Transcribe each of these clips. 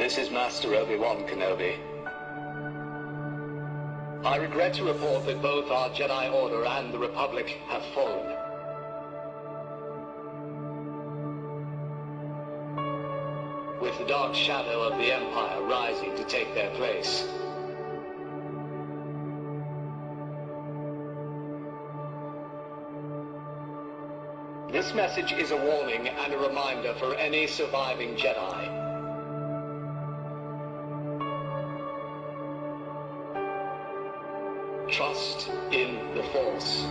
This is Master Obi-Wan Kenobi. I regret to report that both our Jedi Order and the Republic have fallen. With the dark shadow of the Empire rising to take their place. This message is a warning and a reminder for any surviving Jedi. Trust in the Force.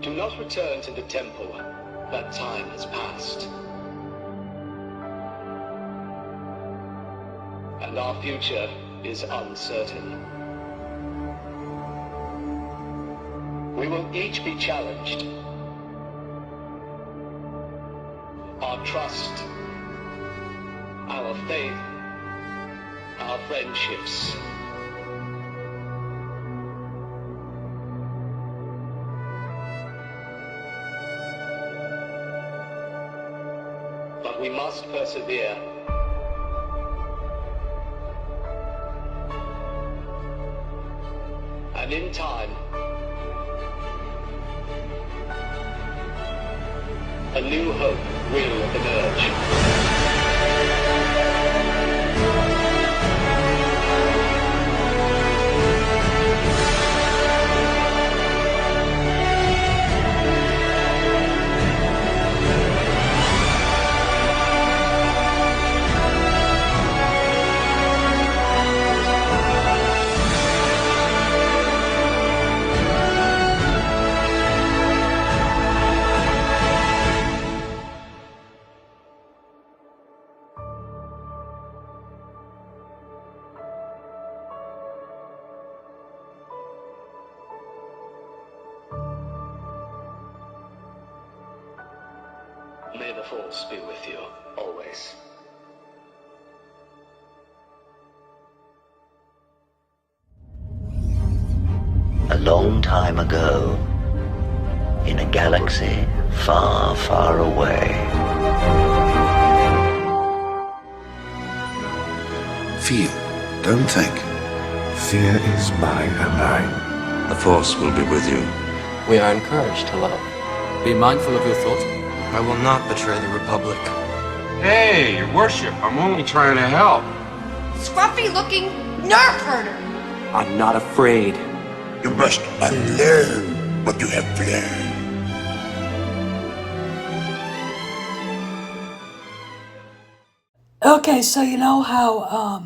Do not return to the temple. That time has passed. And our future is uncertain. We will each be challenged. Our trust, our faith, our friendships. But we must persevere. And in time, a new hope will emerge. May the Force be with you, always. A long time ago, in a galaxy far, far away. Feel, don't think. Fear is my ally. The Force will be with you. We are encouraged to love. Be mindful of your thoughts. I will not betray the Republic. Hey, Your Worship, I'm only trying to help. Scruffy-looking nerf herder! I'm not afraid. You must unlearn what you have learned. Okay, so you know how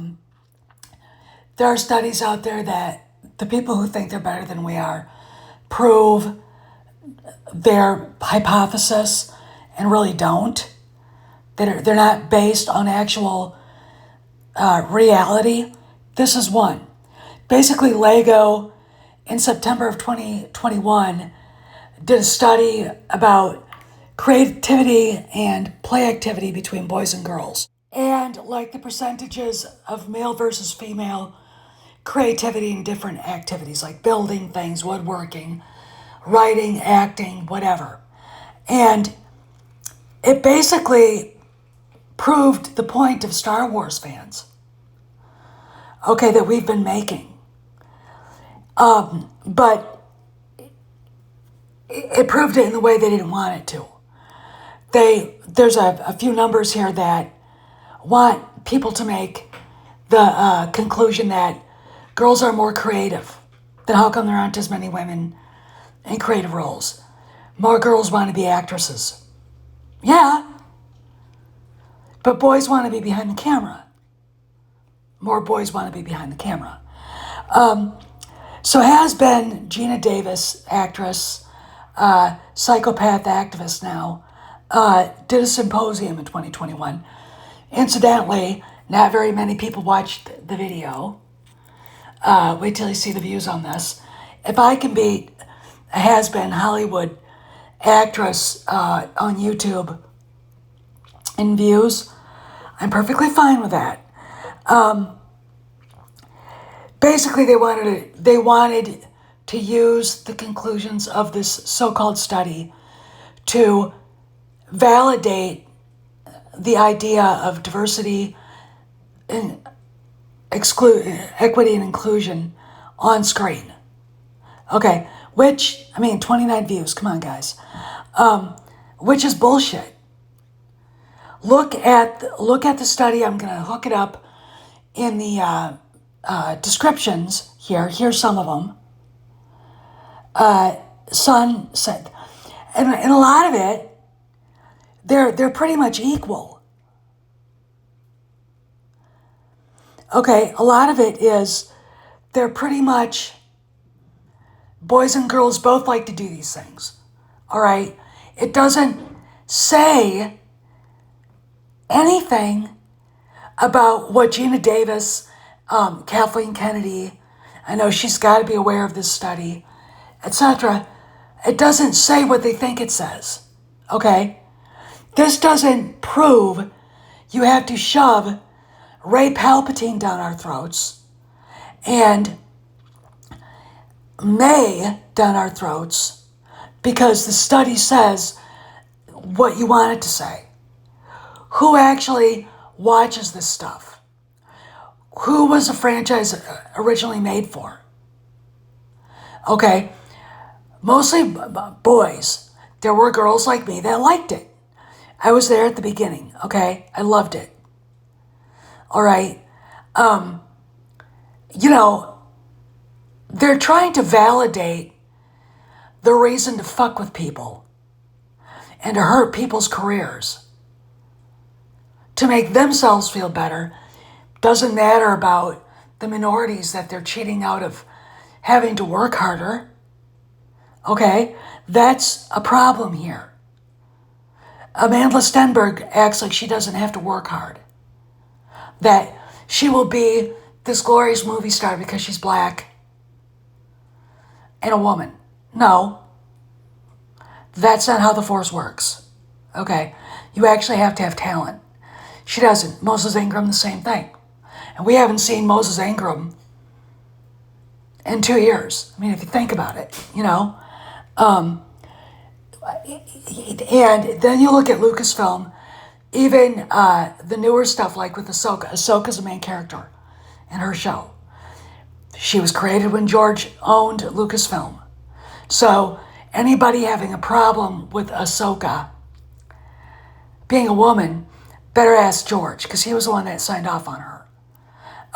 there are studies out there that the people who think they're better than we are prove their hypothesis and really don't. They're not based on actual reality. This is one. Basically, Lego in September of 2021 did a study about creativity and play activity between boys and girls. And like the percentages of male versus female creativity in different activities, like building things, woodworking, writing, acting, whatever. And it basically proved the point of Star Wars fans, okay, that we've been making. But it proved it in the way they didn't want it to. There's a few numbers here that want people to make the conclusion that girls are more creative. Then how come there aren't as many women in creative roles? More girls want to be actresses. Yeah, but boys want to be behind the camera. More boys want to be behind the camera. So has been Gina Davis, actress, psychopath activist now, did a symposium in 2021. Incidentally, not very many people watched the video. Wait till you see the views on this. If I can beat a has-been Hollywood actress on YouTube in views, I'm perfectly fine with that. Basically, they wanted to use the conclusions of this so-called study to validate the idea of diversity and equity and inclusion on screen. Okay, 29 views, come on guys. Which is bullshit. Look at the study. I'm gonna hook it up in the descriptions here. Here's some of them. Sun said, and a lot of it, they're pretty much equal. Okay, a lot of it is they're pretty much boys and girls both like to do these things. All right, it doesn't say anything about what Gina Davis, Kathleen Kennedy, I know she's got to be aware of this study, etc. It doesn't say what they think it says, okay? This doesn't prove you have to shove Ray Palpatine down our throats and May down our throats because the study says what you want it to say. Who actually watches this stuff? Who was the franchise originally made for? Okay, mostly boys. There were girls like me that liked it. I was there at the beginning, okay? I loved it. All right. They're trying to validate the reason to fuck with people and to hurt people's careers. To make themselves feel better. Doesn't matter about the minorities that they're cheating out of having to work harder. Okay? That's a problem here. Amanda Stenberg acts like she doesn't have to work hard. That she will be this glorious movie star because she's black and a woman. No. That's not how the Force works. Okay? You actually have to have talent. She doesn't. Moses Ingram, the same thing. And we haven't seen Moses Ingram in 2 years. I mean, if you think about it, And then you look at Lucasfilm, even the newer stuff like with Ahsoka. Ahsoka's the main character in her show. She was created when George owned Lucasfilm. So anybody having a problem with Ahsoka being a woman, better ask George, because he was the one that signed off on her.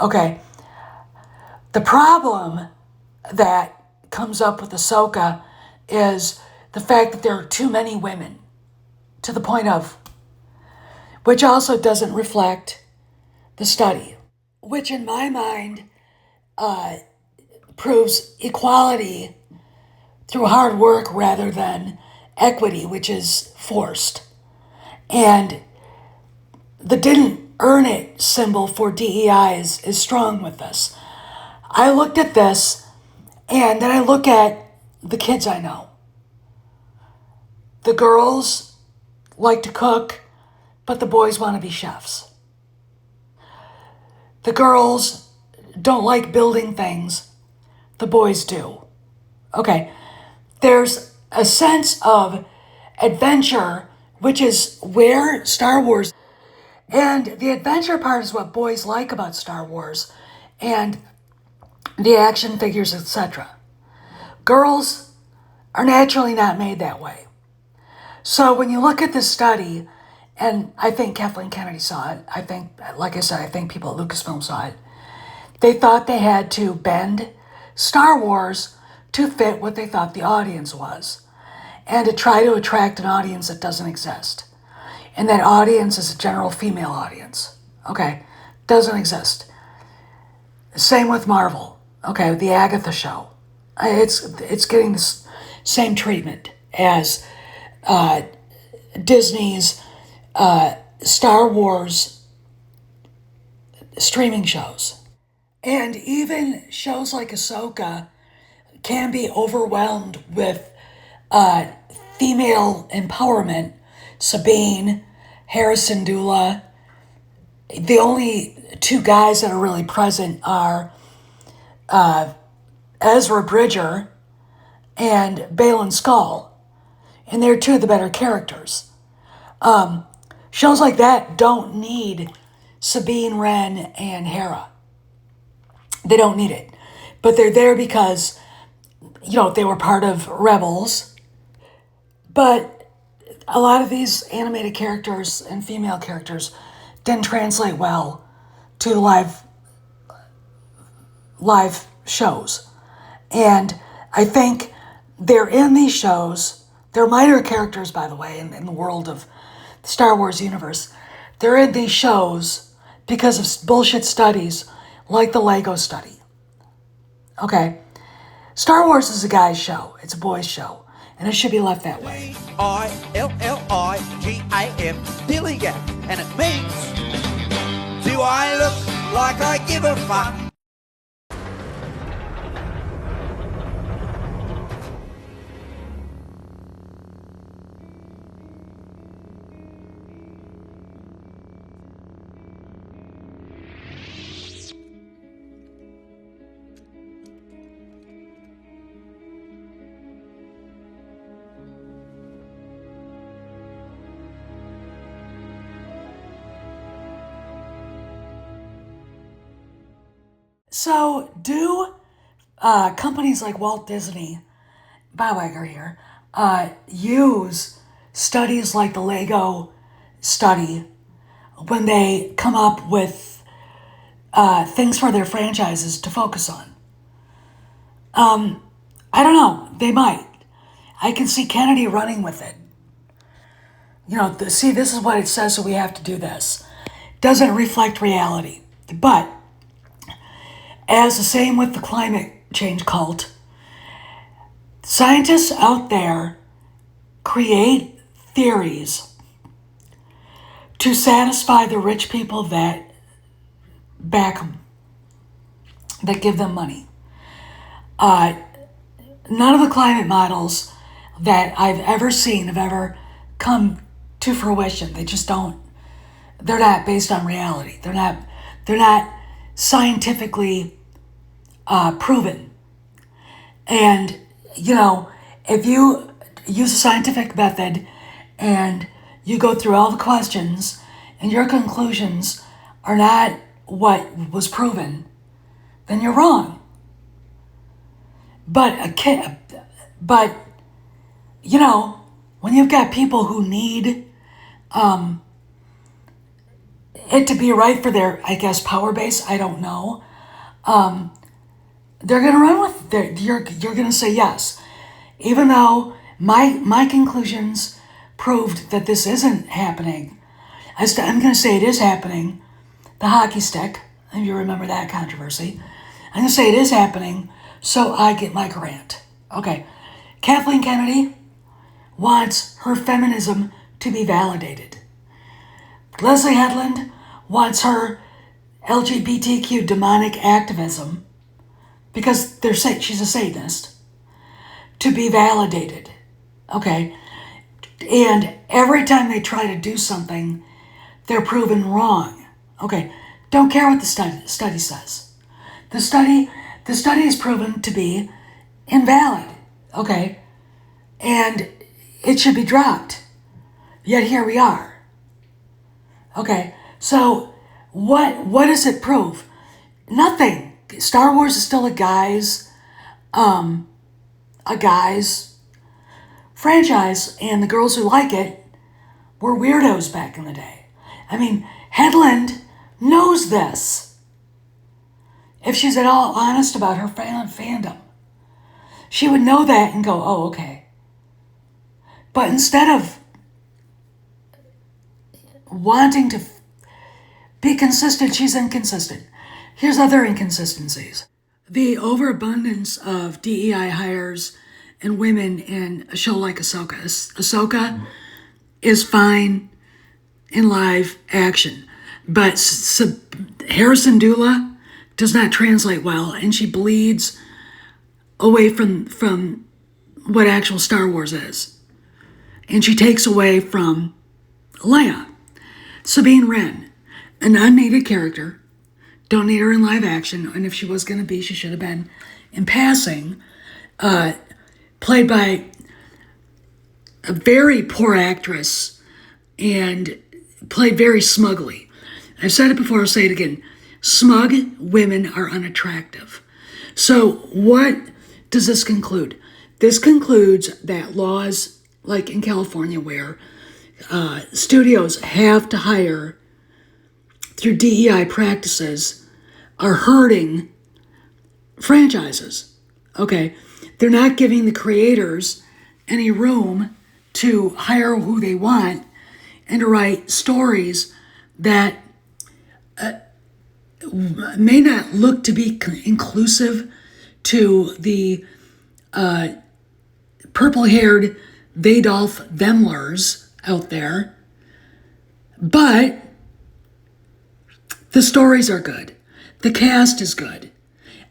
Okay. The problem that comes up with Ahsoka is the fact that there are too many women, to the point of, which also doesn't reflect the study, which in my mind proves equality through hard work rather than equity, which is forced. And the didn't earn it symbol for DEI is strong with this. I looked at this, and then I look at the kids I know. The girls like to cook, but the boys want to be chefs. The girls don't like building things, the boys do. Okay, there's a sense of adventure, which is where Star Wars, and the adventure part is what boys like about Star Wars, and the action figures, etc. Girls are naturally not made that way. So when you look at this study, and I think Kathleen Kennedy saw it, I think, like I said, I think people at Lucasfilm saw it, they thought they had to bend Star Wars to fit what they thought the audience was, and to try to attract an audience that doesn't exist. And that audience is a general female audience. Okay, doesn't exist. Same with Marvel. Okay, the Agatha show. It's getting the same treatment as Disney's Star Wars streaming shows. And even shows like Ahsoka can be overwhelmed with female empowerment. Sabine, Harrison Dula. The only two guys that are really present are Ezra Bridger and Baylan Skoll. And they're two of the better characters. Shows like that don't need Sabine Wren and Hera. They don't need it. But they're there because, they were part of Rebels. But a lot of these animated characters and female characters didn't translate well to live shows. And I think they're in these shows. They're minor characters, by the way, in the world of the Star Wars universe. They're in these shows because of bullshit studies like the Lego study. Okay? Star Wars is a guy's show. It's a boy's show. And it should be left that way. Illigam, Dilligam, and it means, do I look like I give a fuck? So, do companies like Walt Disney, Bywagger here, use studies like the Lego study when they come up with things for their franchises to focus on? I don't know. They might. I can see Kennedy running with it. See, this is what it says, so we have to do this. Doesn't reflect reality. But as the same with the climate change cult, scientists out there create theories to satisfy the rich people that back them, that give them money. None of the climate models that I've ever seen have ever come to fruition. They just don't. They're not based on reality. They're not scientifically proven. And, if you use a scientific method and you go through all the questions and your conclusions are not what was proven, then you're wrong. But when you've got people who need it to be right for their, I guess, power base, I don't know, they're going to run with it. You're going to say yes. Even though my conclusions proved that this isn't happening, I'm going to say it is happening. The hockey stick, if you remember that controversy. I'm going to say it is happening, so I get my grant. Okay. Kathleen Kennedy wants her feminism to be validated. Leslie Headland wants her LGBTQ demonic activism, because she's a Satanist, to be validated. Okay? And every time they try to do something, they're proven wrong. Okay? Don't care what the study says. The study is proven to be invalid. Okay? And it should be dropped. Yet here we are. Okay? So what does it prove? Nothing. Star Wars is still a guy's franchise, and the girls who like it were weirdos back in the day. I mean, Headland knows this. If she's at all honest about her fandom, she would know that and go, oh, okay. But instead of wanting to be consistent, she's inconsistent. Here's other inconsistencies. The overabundance of DEI hires and women in a show like Ahsoka. Ahsoka is fine in live action, but Harrison Dula does not translate well, and she bleeds away from what actual Star Wars is. And she takes away from Leia. Sabine Wren, an unneeded character. Don't need her in live action, and if she was going to be, she should have been in passing. Played by a very poor actress, and played very smugly. I've said it before, I'll say it again. Smug women are unattractive. So what does this conclude? This concludes that laws, like in California, where studios have to hire through DEI practices, are hurting franchises. Okay, they're not giving the creators any room to hire who they want and to write stories that may not look to be inclusive to the purple-haired Vadolf Themlers out there, but the stories are good. The cast is good.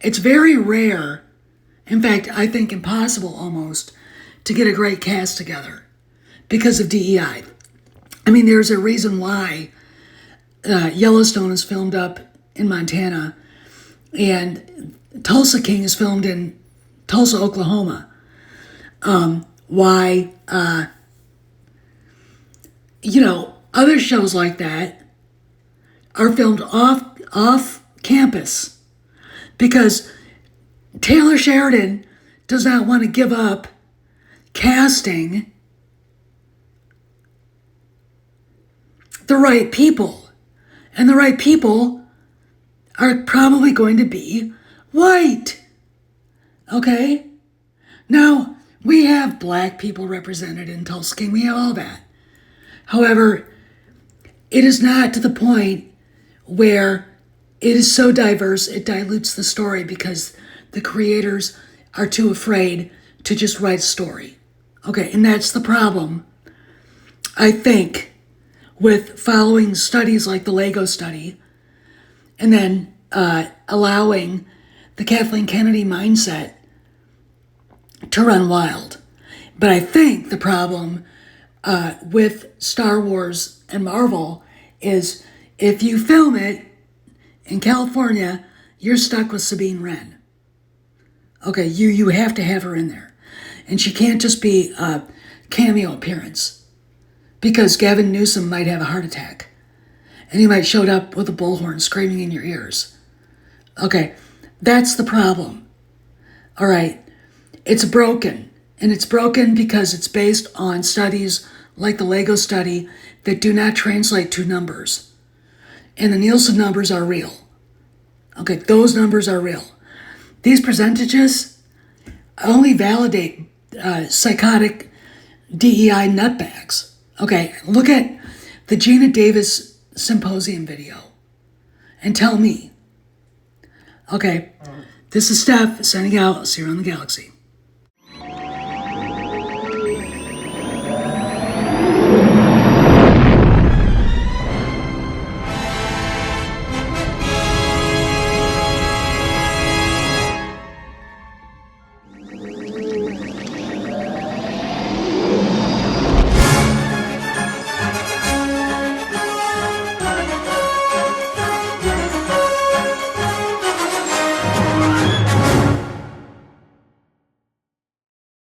It's very rare, in fact, I think impossible almost, to get a great cast together because of DEI. I mean, there's a reason why Yellowstone is filmed up in Montana and Tulsa King is filmed in Tulsa, Oklahoma. Why, other shows like that are filmed off campus because Taylor Sheridan does not want to give up casting the right people. And the right people are probably going to be white. Okay? Now, we have black people represented in Tulsa King. We have all that. However, it is not to the point where it is so diverse it dilutes the story because the creators are too afraid to just write a story. Okay, and that's the problem, I think, with following studies like the Lego study and then allowing the Kathleen Kennedy mindset to run wild. But I think the problem with Star Wars and Marvel is if you film it in California, you're stuck with Sabine Wren. Okay, you have to have her in there. And she can't just be a cameo appearance because Gavin Newsom might have a heart attack. And he might show up with a bullhorn screaming in your ears. Okay, that's the problem. All right, it's broken. And it's broken because it's based on studies like the Lego study that do not translate to numbers. And the Nielsen numbers are real. Okay, those numbers are real. These percentages only validate psychotic DEI nutbags. Okay, look at the Gina Davis symposium video and tell me. Okay, this is Steph signing out. See you around the galaxy.